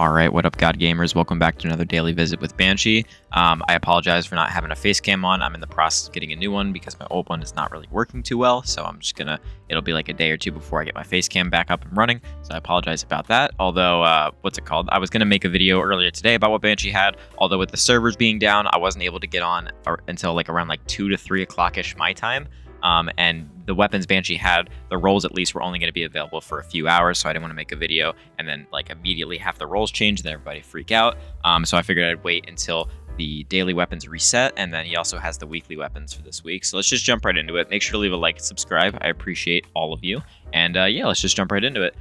Alright, what up God Gamers? Welcome back to another daily visit with Banshee. I apologize for not having a face cam on. I'm in the process of getting a new one because my old one is not really working too well. So I'm just gonna, it'll be like a day or two before I get my face cam back up and running. So I apologize about that. Although, I was gonna make a video earlier today about what Banshee had. Although with the servers being down, I wasn't able to get on until like around like 2 to 3 o'clock-ish my time. And the weapons Banshee had, the rolls at least were only going to be available for a few hours, so I didn't want to make a video and then like immediately have the rolls change and then everybody freak out. So I figured I'd wait until the daily weapons reset, and then he also has the weekly weapons for this week. So let's just jump right into it. Make sure to leave a like and subscribe. I appreciate all of you. And yeah, let's just jump right into it.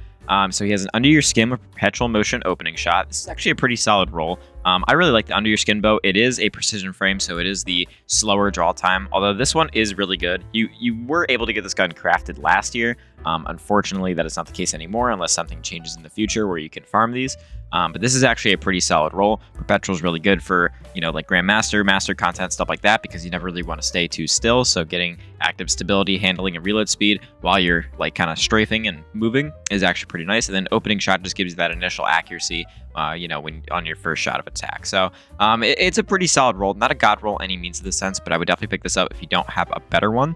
So he has an Under Your Skin with Perpetual Motion opening shot. This is actually a pretty solid roll. I really like the Under Your Skin bow. It is a precision frame, so it is the slower draw time, although this one is really good. You were able to get this gun crafted last year. Unfortunately, that is not the case anymore unless something changes in the future where you can farm these. But this is actually a pretty solid roll. Perpetual is really good for, you know, like Grandmaster, Master content, stuff like that, because you never really want to stay too still. So getting active stability, handling, and reload speed while you're like kind of strafing and moving is actually pretty nice. And then opening shot just gives you that initial accuracy, you know, when on your first shot of attack. So it's a pretty solid roll. Not a god roll any means of the sense, but I would definitely pick this up if you don't have a better one.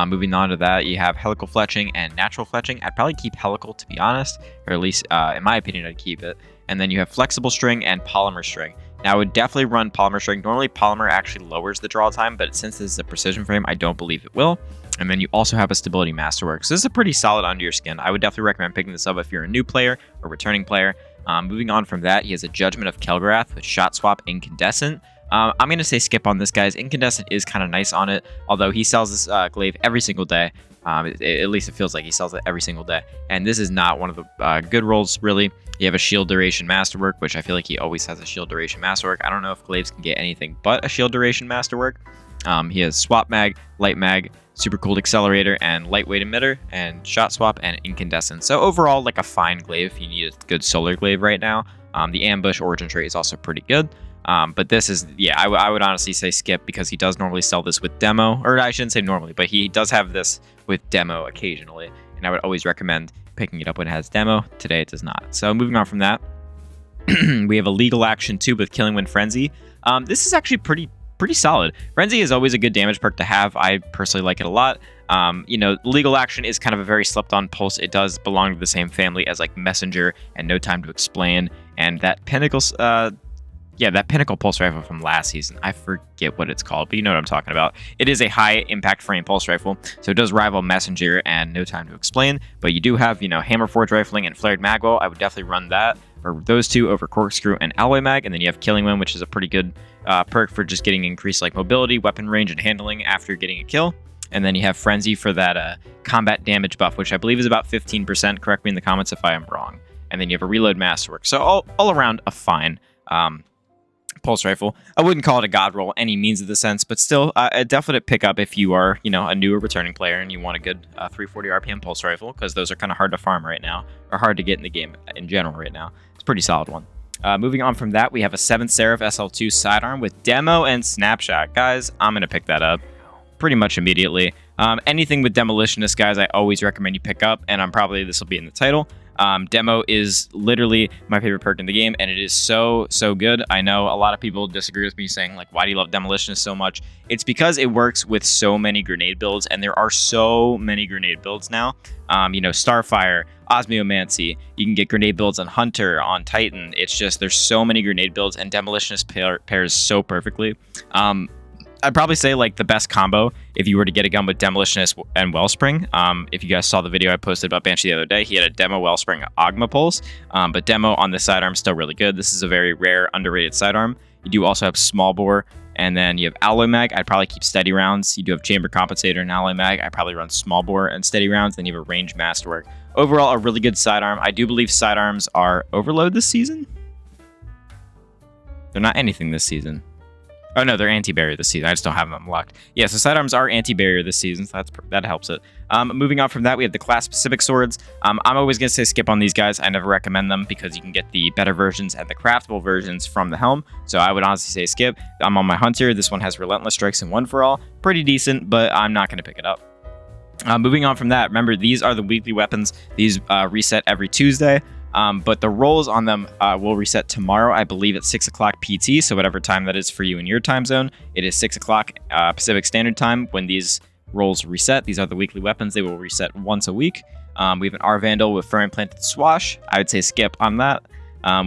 Moving on to that, you have helical fletching and natural fletching. I'd probably keep helical, to be honest, or at least in my opinion, I'd keep it. And then you have flexible string and polymer string. Now I would definitely run polymer string. Normally polymer actually lowers the draw time, but since this is a precision frame, I don't believe it will. And then you also have a stability masterwork. So this is a pretty solid Under Your Skin. I would definitely recommend picking this up if you're a new player or returning player. Moving on from that, he has a Judgment of Kelgorath with shot swap incandescent. I'm going to say skip on this, guys. Incandescent is kind of nice on it, although he sells this glaive every single day. At least it feels like he sells it every single day. And this is not one of the good rolls, really. You have a shield duration masterwork, which I feel like he always has a shield duration masterwork. I don't know if glaives can get anything but a shield duration masterwork. He has swap mag, light mag, super cooled accelerator, and lightweight emitter, and shot swap and incandescent. So overall, like a fine glaive if you need a good solar glaive right now. The ambush origin trait is also pretty good. But this is, yeah, I would honestly say skip, because he does normally sell this with demo, or I shouldn't say normally, but he does have this with demo occasionally, and I would always recommend picking it up when it has demo. Today it does not. So moving on from that, we have a legal action tube with Killing Wind Frenzy. This is actually pretty solid. Frenzy is always a good damage perk to have. I personally like it a lot. You know, legal action is kind of a very slept on pulse. It does belong to the same family as like Messenger and No Time to Explain, and that Pinnacle, yeah, that Pinnacle pulse rifle from last season. I forget what it's called, but you know what I'm talking about. It is a high impact frame pulse rifle, so it does rival Messenger and No Time to Explain, but you do have, you know, hammer forge rifling and flared magwell. I would definitely run that, or those two, over corkscrew and alloy mag. And then you have Killing Wind, which is a pretty good perk for just getting increased like mobility, weapon range, and handling after getting a kill. And then you have Frenzy for that combat damage buff, which I believe is about 15%. Correct me in the comments if I am wrong. And then you have a reload masterwork. So all around a fine pulse rifle. I wouldn't call it a god roll any means of the sense, but still a definite pickup if you are, you know, a newer returning player and you want a good 340 RPM pulse rifle, because those are kind of hard to farm right now, or hard to get in the game in general right now. It's a pretty solid one. Moving on from that, we have a 7th Seraph SL2 sidearm with demo and snapshot. Guys, I'm going to pick that up pretty much immediately. Anything with demolitionist, guys, I always recommend you pick up, and this will be in the title. Demo is literally my favorite perk in the game, and it is so good. I know a lot of people disagree with me, saying like, why do you love demolitionist so much? It's because it works with so many grenade builds, and there are so many grenade builds now. You know, Starfire, Osmiomancy, you can get grenade builds on Hunter, on Titan. It's just, there's so many grenade builds, and demolitionist pairs so perfectly. I'd probably say like the best combo if you were to get a gun with Demolitionist and Wellspring. If you guys saw the video I posted about Banshee the other day, he had a Demo Wellspring Ogma Pulse, but Demo on the sidearm is still really good. This is a very rare, underrated sidearm. You do also have small bore, and then you have alloy mag. I'd probably keep steady rounds. You do have chamber compensator and alloy mag. I'd probably run small bore and steady rounds. Then you have a range masterwork. Overall, a really good sidearm. I do believe sidearms are overload this season. They're not anything this season. Oh no, they're anti-barrier this season. I just don't have them unlocked. Yeah, so sidearms are anti-barrier this season, so that helps it. Moving on from that, we have the class-specific swords. I'm always going to say skip on these guys. I never recommend them because you can get the better versions and the craftable versions from the helm. So I would honestly say skip. I'm on my Hunter. This one has Relentless Strikes and One for All. Pretty decent, but I'm not going to pick it up. Moving on from that, remember, these are the weekly weapons. These reset every Tuesday. But the rolls on them will reset tomorrow, I believe at 6 o'clock PT, so whatever time that is for you in your time zone. It is 6 o'clock Pacific Standard Time when these rolls reset. These are the weekly weapons. They will reset once a week. We have an R-Vandal with Fur Implanted Swash. I would say skip on that.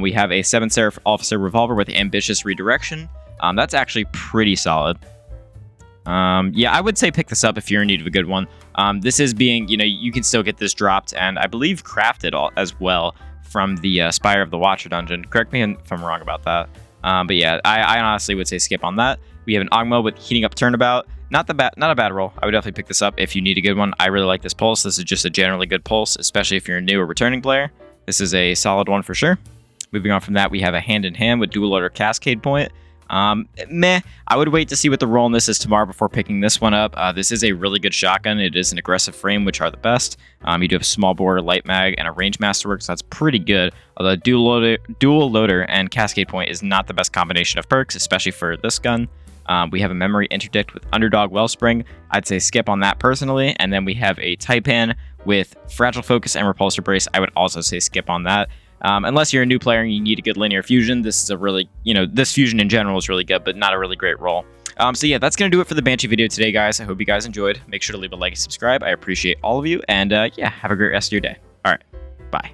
We have a 7 Seraph Officer Revolver with Ambitious Redirection. That's actually pretty solid. Yeah, I would say pick this up if you're in need of a good one. This is being, you can still get this dropped and I believe crafted as well from the Spire of the Watcher dungeon. Correct me if I'm wrong about that. But yeah, I honestly would say skip on that. We have an Ogma with Heating Up Turnabout. Not a bad roll. I would definitely pick this up if you need a good one. I really like this pulse. This is just a generally good pulse, especially if you're a new or returning player. This is a solid one for sure. Moving on from that, we have a Hand in Hand with Dual Loader Cascade Point. Meh. I would wait to see what the roll on this is tomorrow before picking this one up. This is a really good shotgun. It is an aggressive frame, which are the best. You do have a small bore, light mag, and a range masterwork, so that's pretty good. Although dual loader and Cascade Point is not the best combination of perks, especially for this gun. We have a Memory Interdict with Underdog Wellspring. I'd say skip on that personally. And then we have a Taipan with Fragile Focus and Repulsor Brace. I would also say skip on that. Unless you're a new player and you need a good linear fusion, this is a really, this fusion in general is really good, but not a really great roll. So yeah, that's going to do it for the Banshee video today, guys. I hope you guys enjoyed. Make sure to leave a like and subscribe. I appreciate all of you. And yeah, have a great rest of your day. All right, bye.